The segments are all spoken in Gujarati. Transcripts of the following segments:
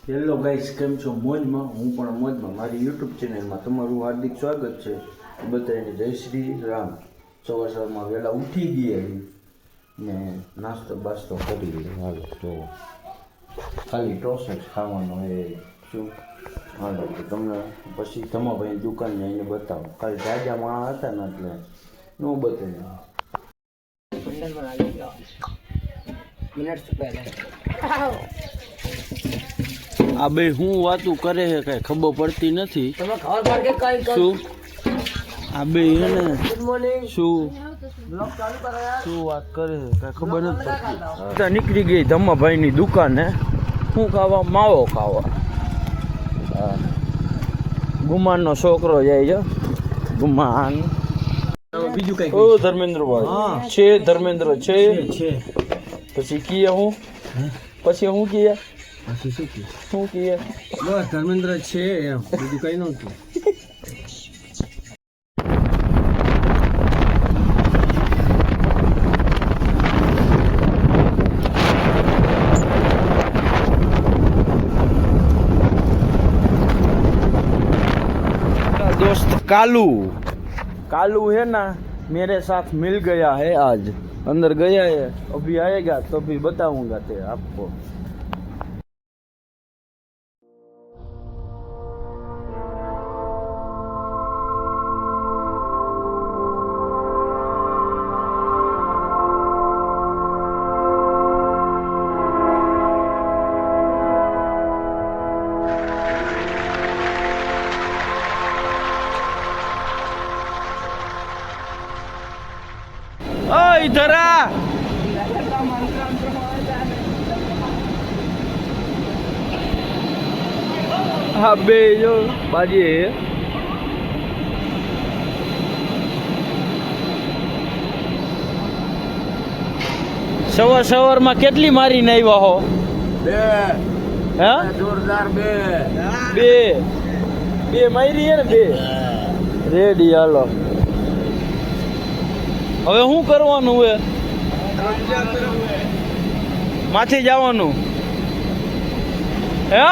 હેલો ગાઈસ, કેમ છો? મોજમાં? હું પણ મોજમાં. મારી યુટ્યુબ ચેનલમાં તમારું હાર્દિક સ્વાગત છે. બધાને જય શ્રી રામ. સવારમાં વહેલા ઉઠી ગયા ને નાસ્તો બાસ્તો કરી લીધો. હાલો તો ખાલી ટોસ જ ખાવાનો એ શું. હાલો તો તમને પછી તમાભાઈ દુકાન જઈને બતાવો. ખાલી જાજા માણસ હતા ને એટલે ન બતાવ્યું. આ બે હું વાતું કરે છે કઈ ખબર પડતી નથી. શું આ બે હે ને શું વાત કરે છે કઈ ખબર નથી પડતી. નીકળી ગઈ ધમ્માભાઈ ની દુકાને. શું ખાવા? માવો ખાવા. ગુમાન નો છોકરો જાય છે. ગુમાન બીજું કઈ? ઓ ધર્મેન્દ્રભાઈ છે. ધર્મેન્દ્ર છે. પછી કીએ હું પછી હું કીએ શું કીએ? બસ ધર્મેન્દ્ર છે એમ, બીજું કઈ નહોતું. दोस्त कालू है ना, मेरे साथ मिल गया है आज. अंदर गया है, अभी आएगा तो भी बताऊंगा ते आपको. इधर आ. हाँ बे जो बाजी सवार में કેટલી મારીને આવ્યા હો? બે. હા જોરદાર બે મારી હે ને બે. રેડી હાલો. હવે શું કરવાનું હે? માથે જવાનું હે?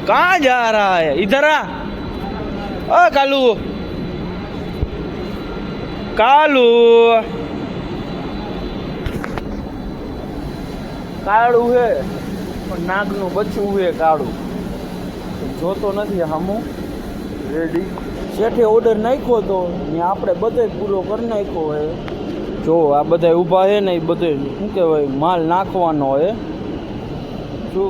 कहाँ जा रहा है? इधर आ. कालू કાળું હે પણ નાગનું બચ્ચું હે કાળું. જોતો નથી હામું. રેડી. શેઠે ઓર્ડર નાખ્યો તો ને આપણે બધે પૂરો કરી નાખ્યો હે. જો આ બધા ઊભા હે ને એ બધે શું કહેવાય માલ નાખવાનો હે. શું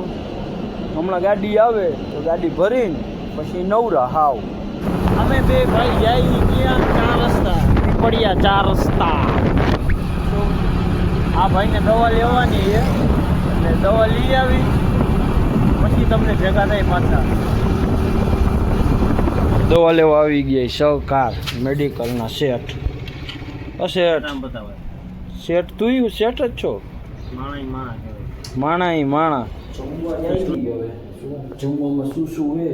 હમણાં ગાડી આવે તો ગાડી ભરીને પછી નવરા હાવ. અમે બે ભાઈ જાય ગયા 4 રસ્તા નીકળ્યા. 4 રસ્તા. આ ભાઈને દવા લેવાની છે એટલે દવા લઈ આવી પછી તમને ભેગા થાય પાછા. દવા લેવા આવી ગયા સહકાર મેડિકલના શેઠ. શેઠ શેઠ તું શેઠ જ છો? માણા જમવામાં શું શું હે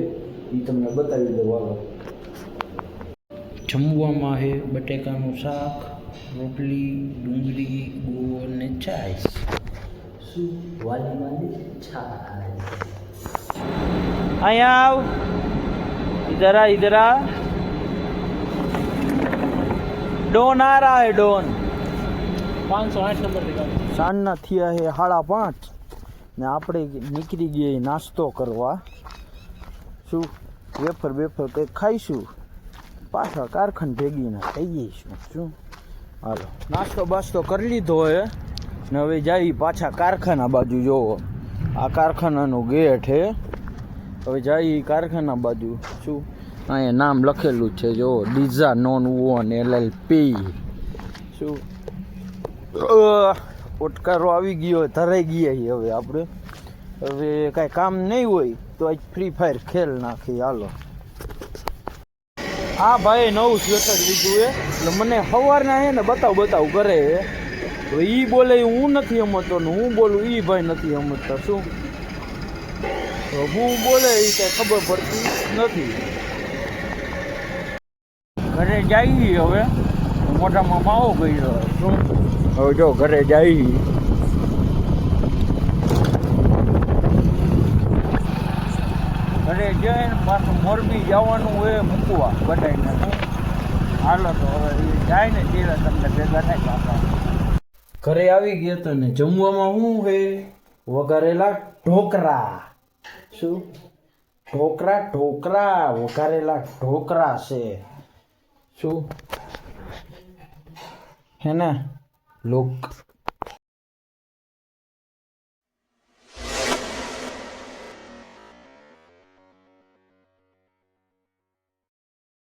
એ તમને બતાવી દો. હાલો. જમવામાં હે બટેકાનું શાક, રોટલી, ડુંગળી, ગોળ ને ચાય. શું વાલી ચાય. અહીંયા આવ. इधर आ. डोन आ रहा है डोन. 508 नंबर दिखा. સાંજના થયા હે 5:30 ને આપણે નીકળી ગયા નાસ્તો કરવા. શું વેફર કંઈક ખાઈશું પાછા કારખાને ભેગીના થઈ જઈશું. શું હાલો નાસ્તો બાસ્તો કરી લીધો હે ને હવે જઈ પાછા કારખાના બાજુ. જોવો આ કારખાનાનો ગેટ હે. હવે જઈ કારખાના બાજુ. શું અહીંયા નામ લખેલું છે જો, ડીઝા નોન વોન LLP. શું ઓટકારો આવી ગયો, ધરાઈ ગયા. હવે આપણે હવે કાંઈ કામ નહીં હોય તો આજ ફ્રી ફાયર ખેલ નાખી. હાલો. હા ભાઈ નવું સ્વેટર લીધું હે એટલે મને સવારના હે ને બતાવ કરે હે. હવે એ બોલે હું નથી સમજતો ને હું બોલું એ ભાઈ નથી સમજતા. શું તો હું બોલે એ કઈ ખબર પડતી નથી. ઘરે જઈએ હવે, મોઢામાં માવો ગયો શું. હવે જો ઘરે જઈએ. ઘરે જઈને પાછું મોરબી જવાનું હોય મૂકવા બધાને. હાલો તો હવે એ જાય ને ત્યારે તમને ભેગા થાય કાકા. ઘરે આવી ગયા તો ને જમવામાં શું છે? વઘારેલા ઢોકળા. શું? ઢોકળા વઘારેલા ઢોકળા છે. શું હે ને લોક